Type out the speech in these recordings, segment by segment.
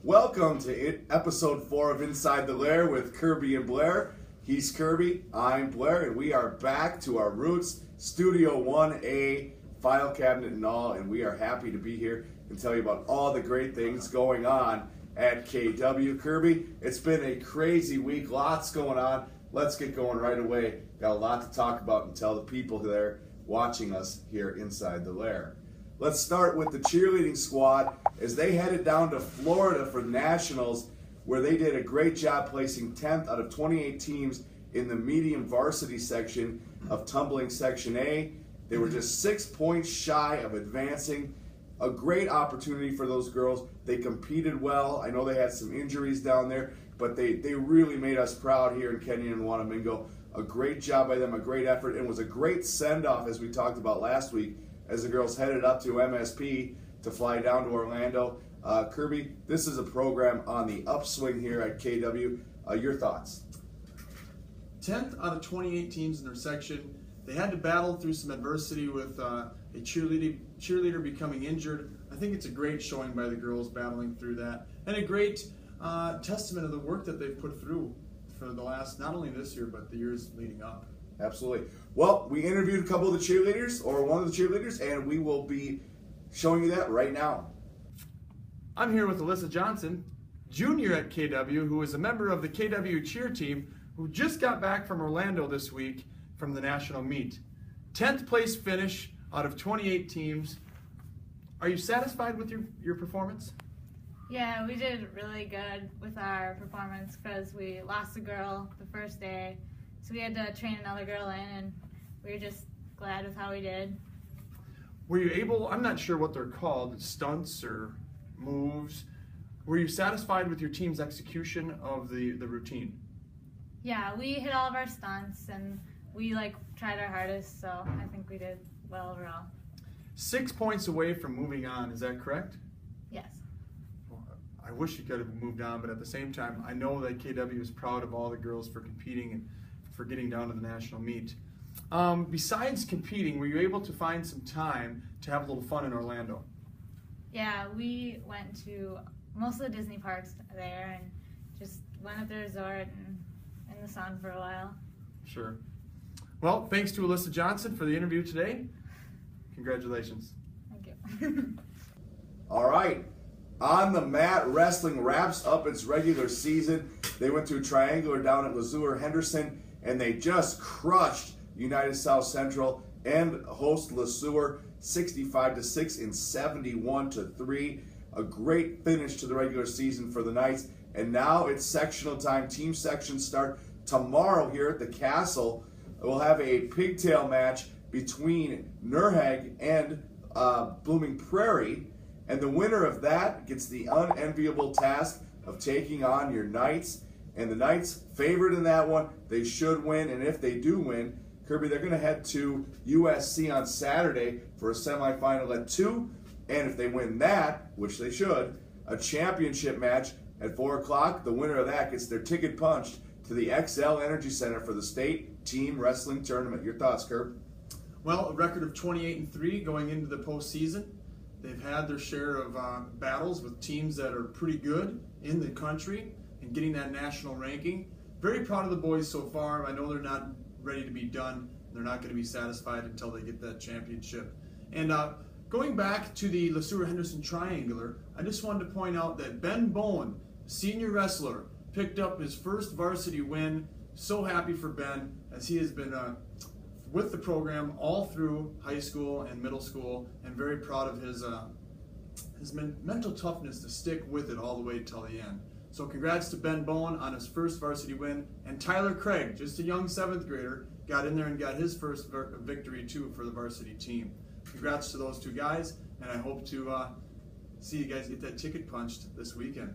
Welcome to episode 4 of Inside the Lair with Kirby and Blair. He's Kirby, I'm Blair, and we are back to our roots, Studio 1A, file cabinet and all, and we are happy to be here and tell you about all the great things going on at KW. Kirby, it's been a crazy week, lots going on. Let's get going right away. Got a lot to talk about and tell the people there watching us here inside the Lair. Let's start with the cheerleading squad as they headed down to Florida for nationals, where they did a great job placing 10th out of 28 teams in the medium varsity section of tumbling section A. They were just 6 points shy of advancing. A great opportunity for those girls. They competed well. I know they had some injuries down there, but they really made us proud here in Kenyon and Wanamingo. A great job by them, a great effort, and it was a great send-off, as we talked about last week, as the girls headed up to MSP to fly down to Orlando. Kirby, this is a program on the upswing here at KW. Your thoughts? 10th out of 28 teams in their section. They had to battle through some adversity with a cheerleader becoming injured. I think it's a great showing by the girls battling through that, and a great testament of the work that they've put through for the last, not only this year, but the years leading up. Absolutely. Well, we interviewed a couple of the cheerleaders, or one of the cheerleaders, and we will be showing you that right now. I'm here with Alyssa Johnson, junior at KW, who is a member of the KW cheer team, who just got back from Orlando this week from the national meet. 10th place finish out of 28 teams. Are you satisfied with your performance? Yeah, we did really good with our performance because we lost a girl the first day. So we had to train another girl in, and we were just glad with how we did. Were you able, I'm not sure what they're called, stunts or moves. Were you satisfied with your team's execution of the routine? Yeah, we hit all of our stunts, and we tried our hardest, so I think we did well overall. 6 points away from moving on, is that correct? Yes. Well, I wish you could have moved on, but at the same time, I know that KW is proud of all the girls for competing and for getting down to the national meet. Besides competing, were you able to find some time to have a little fun in Orlando? Yeah, we went to most of the Disney parks there and just went at the resort and in the sun for a while. Sure. Well, thanks to Alyssa Johnson for the interview today. Congratulations. Thank you. All right. On the mat, wrestling wraps up its regular season. They went to a triangular down at Lesueur Henderson, and they just crushed United South Central and host Lesueur 65-6 and 71-3. A great finish to the regular season for the Knights. And now it's sectional time. Team sections start tomorrow here at the Castle. We'll have a pigtail match between Nurhag and Blooming Prairie. And the winner of that gets the unenviable task of taking on your Knights. And the Knights favored in that one. They should win. And if they do win, Kirby, they're going to head to USC on Saturday for a semifinal at 2. And if they win that, which they should, a championship match at 4 o'clock. The winner of that gets their ticket punched to the XL Energy Center for the state team wrestling tournament. Your thoughts, Kirby? Well, a record of 28-3 going into the postseason. They've had their share of battles with teams that are pretty good in the country and getting that national ranking. Very proud of the boys so far. I know they're not ready to be done. They're not going to be satisfied until they get that championship. And going back to the Lesueur Henderson Triangular, I just wanted to point out that Ben Bowen, senior wrestler, picked up his first varsity win. So happy for Ben, as he has been with the program all through high school and middle school, and very proud of his mental toughness to stick with it all the way till the end. So congrats to Ben Bowen on his first varsity win, and Tyler Craig, just a young 7th grader, got in there and got his first victory too for the varsity team. Congrats to those two guys, and I hope to see you guys get that ticket punched this weekend.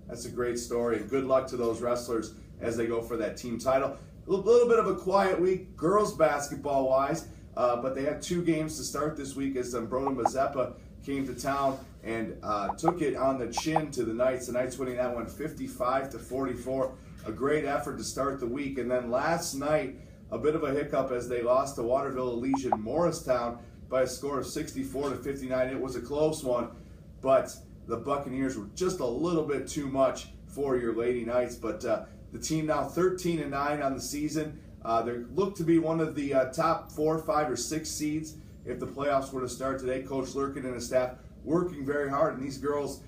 That's a great story. Good luck to those wrestlers as they go for that team title. A little bit of a quiet week, girls basketball-wise, but they had 2 games to start this week as Brona Mazeppa came to town and took it on the chin to the Knights. The Knights winning that one 55-44. A great effort to start the week. And then last night, a bit of a hiccup as they lost to Waterville Elysian Morristown by a score of 64-59. It was a close one, but the Buccaneers were just a little bit too much for your Lady Knights. But the team now 13-9 on the season. They look to be one of the top 4, 5, or 6 seeds if the playoffs were to start today. Coach Lurkin and his staff working very hard, and these girls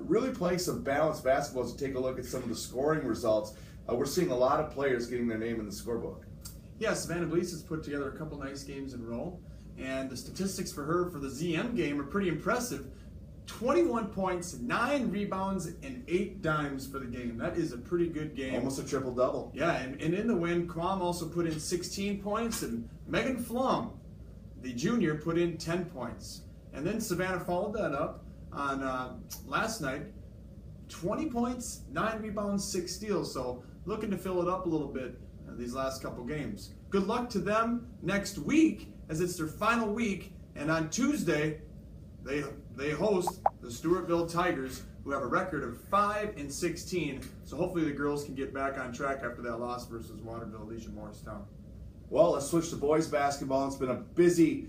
really playing some balanced basketball. As you take a look at some of the scoring results, we're seeing a lot of players getting their name in the scorebook. Yeah, Savannah Blease has put together a couple nice games in a row, and the statistics for her for the ZM game are pretty impressive. 21 points, 9 rebounds, and 8 dimes for the game. That is a pretty good game. Almost a triple-double. Yeah, and in the win, Quam also put in 16 points, and Megan Flum, the junior, put in 10 points. And then Savannah followed that up on last night, 20 points, 9 rebounds, 6 steals. So looking to fill it up a little bit these last couple games. Good luck to them next week, as it's their final week, and on Tuesday they host the Stewartville Tigers, who have a record of 5-16. So hopefully the girls can get back on track after that loss versus Waterville Legion Morristown. Well, let's switch to boys basketball. It's been a busy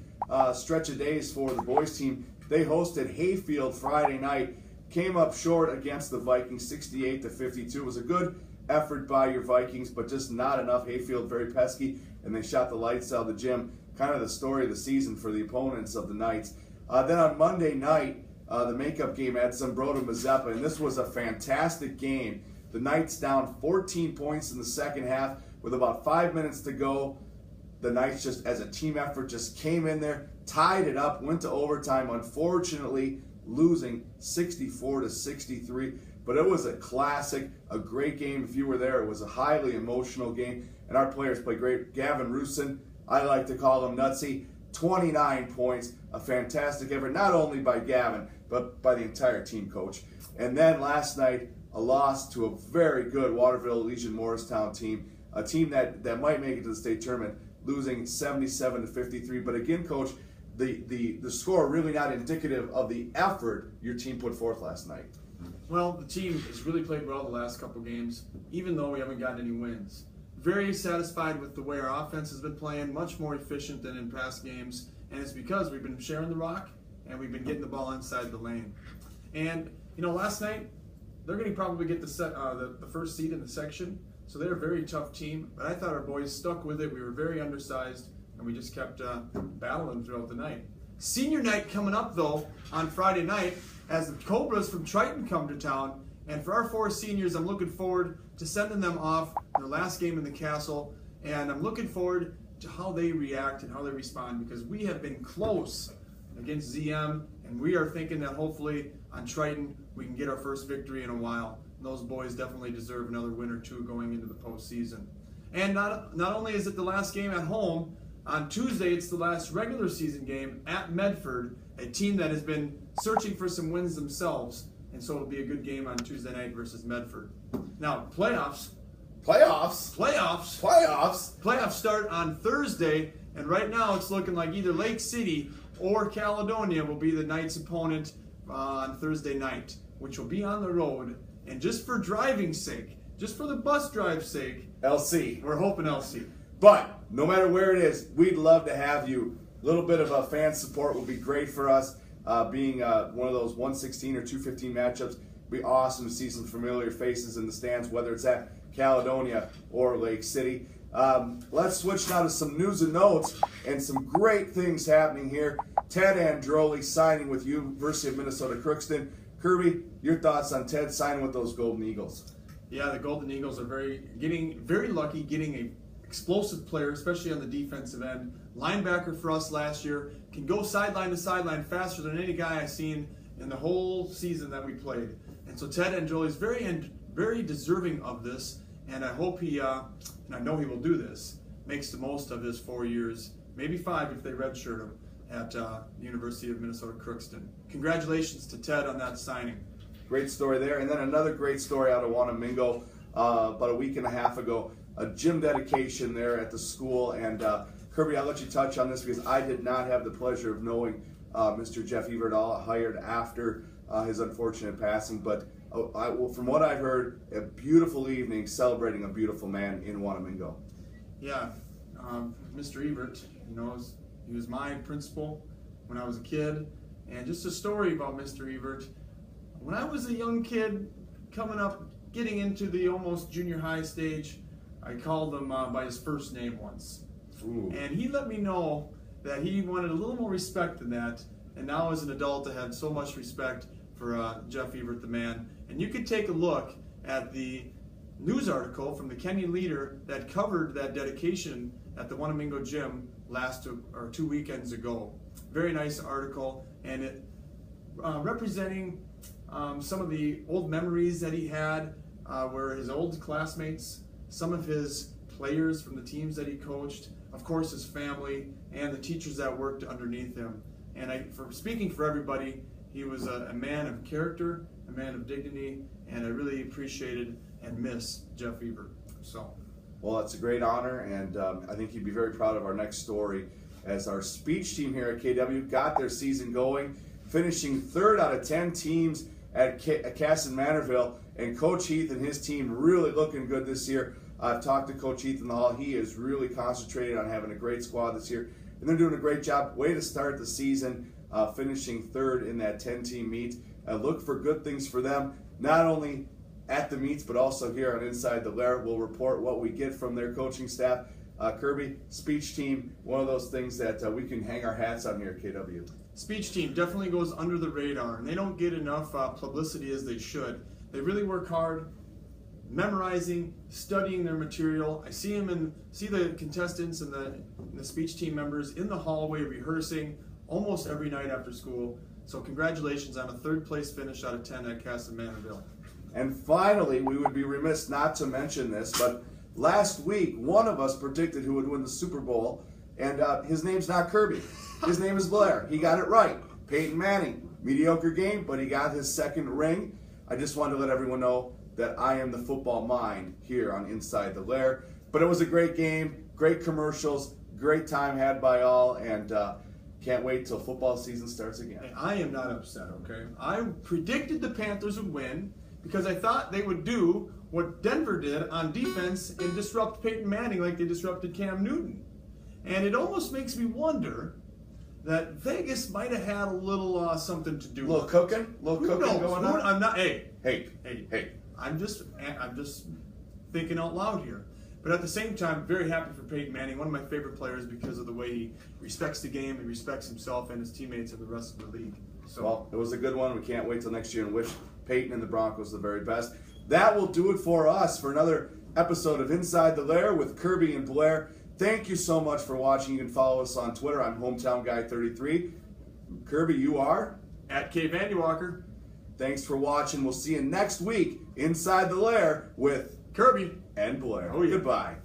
stretch of days for the boys team. They hosted Hayfield Friday night, came up short against the Vikings, 68-52. It was a good effort by your Vikings, but just not enough. Hayfield very pesky, and they shot the lights out of the gym. Kind of the story of the season for the opponents of the Knights. Then on Monday night, the makeup game at Zembroda Mazeppa, and this was a fantastic game. The Knights down 14 points in the second half with about 5 minutes to go. The Knights, just as a team effort, just came in there, tied it up, went to overtime, unfortunately losing 64-63. But it was a classic, a great game. If you were there, it was a highly emotional game, and our players played great. Gavin Rusin, I like to call him Nutsy, 29 points, a fantastic effort, not only by Gavin, but by the entire team, Coach. And then last night, a loss to a very good Waterville Legion Morristown team, a team that might make it to the state tournament, losing 77-53. But again, Coach, the score really not indicative of the effort your team put forth last night. Well, the team has really played well the last couple games, even though we haven't gotten any wins. Very satisfied with the way our offense has been playing, much more efficient than in past games, and it's because we've been sharing the rock and we've been getting the ball inside the lane. And last night they're going to probably get the first seed in the section, so they're a very tough team. But I thought our boys stuck with it. We were very undersized, and we just kept battling throughout the night. Senior night coming up though on Friday night, as the Cobras from Triton come to town. And for our 4 seniors, I'm looking forward to sending them off their last game in the castle. And I'm looking forward to how they react and how they respond, because we have been close against ZM, and we are thinking that hopefully on Triton we can get our first victory in a while. And those boys definitely deserve another win or two going into the postseason. And not only is it the last game at home, on Tuesday it's the last regular season game at Medford, a team that has been searching for some wins themselves. And so it'll be a good game on Tuesday night versus Medford. Now, playoffs start on Thursday, and right now it's looking like either Lake City or Caledonia will be the Knights' opponent on Thursday night, which will be on the road. And just for driving's sake, just for the bus drive's sake, LC. We're hoping LC. But no matter where it is, we'd love to have you. A little bit of a fan support would be great for us. Being one of those 116 or 215 matchups, it'd be awesome to see some familiar faces in the stands, whether it's at Caledonia or Lake City. Let's switch now to some news and notes and some great things happening here. Ted Androli signing with University of Minnesota Crookston. Kirby, your thoughts on Ted signing with those Golden Eagles? Yeah, the Golden Eagles are getting very lucky getting a explosive player, especially on the defensive end. Linebacker for us last year, can go sideline to sideline faster than any guy I've seen in the whole season that we played. And so Ted Androli is very deserving of this, and I hope he, and I know he will do this, makes the most of his 4 years, maybe 5 if they redshirt him, at University of Minnesota Crookston. Congratulations to Ted on that signing. Great story there. And then another great story out of Wanamingo about a week and a half ago. A gym dedication there at the school. And Kirby, I'll let you touch on this because I did not have the pleasure of knowing Mr. Jeff Iguodala, hired after his unfortunate passing. But from what I've heard, a beautiful evening celebrating a beautiful man in Wanamingo. Yeah, Mr. Evert, he was my principal when I was a kid. And just a story about Mr. Evert. when I was a young kid coming up, getting into the almost junior high stage, I called him by his first name once. Ooh. And he let me know that he wanted a little more respect than that. And now as an adult, I had so much respect for Jeff Evert, the man. And you could take a look at the news article from the Kenyon Leader that covered that dedication at the Wanamingo Gym 2 weekends ago. Very nice article, and it representing some of the old memories that he had, where his old classmates, some of his players from the teams that he coached, of course his family, and the teachers that worked underneath him. And for speaking for everybody, he was a man of character, a man of dignity, and I really appreciated and miss Jeff Evert. So, well, it's a great honor, and I think he'd be very proud of our next story as our speech team here at KW got their season going, finishing 3rd out of 10 teams at Casson Manorville, and Coach Heath and his team really looking good this year. I've talked to Coach Heath in the hall. He is really concentrated on having a great squad this year, and they're doing a great job. Way to start the season, finishing 3rd in that 10-team meet. Look for good things for them, not only at the meets, but also here on Inside the Lair. We'll report what we get from their coaching staff. Kirby, speech team, one of those things that we can hang our hats on here at KW. Speech team definitely goes under the radar, and they don't get enough publicity as they should. They really work hard, memorizing, studying their material. I see the contestants and the speech team members in the hallway rehearsing almost every night after school. So congratulations on a 3rd place finish out of 10 at Casson Manorville. And finally, we would be remiss not to mention this, but last week, one of us predicted who would win the Super Bowl, and his name's not Kirby. His name is Blair. He got it right. Peyton Manning. Mediocre game, but he got his 2nd ring. I just wanted to let everyone know that I am the football mind here on Inside the Lair. But it was a great game, great commercials, great time had by all, and can't wait till football season starts again. And I am not upset, okay? I predicted the Panthers would win because I thought they would do what Denver did on defense and disrupt Peyton Manning like they disrupted Cam Newton. And it almost makes me wonder that Vegas might have had a little something to do with it. Cooking going on. I'm not. Hey. Hey. I'm just thinking out loud here. But at the same time, very happy for Peyton Manning, one of my favorite players because of the way he respects the game, he respects himself and his teammates and the rest of the league. So, well, it was a good one. We can't wait till next year and wish Peyton and the Broncos the very best. That will do it for us for another episode of Inside the Lair with Kirby and Blair. Thank you so much for watching. You can follow us on Twitter. I'm HometownGuy33. Kirby, you are? At K. Vanderwalker. Thanks for watching. We'll see you next week Inside the Lair with Kirby and Blair. Oh, yeah. Goodbye.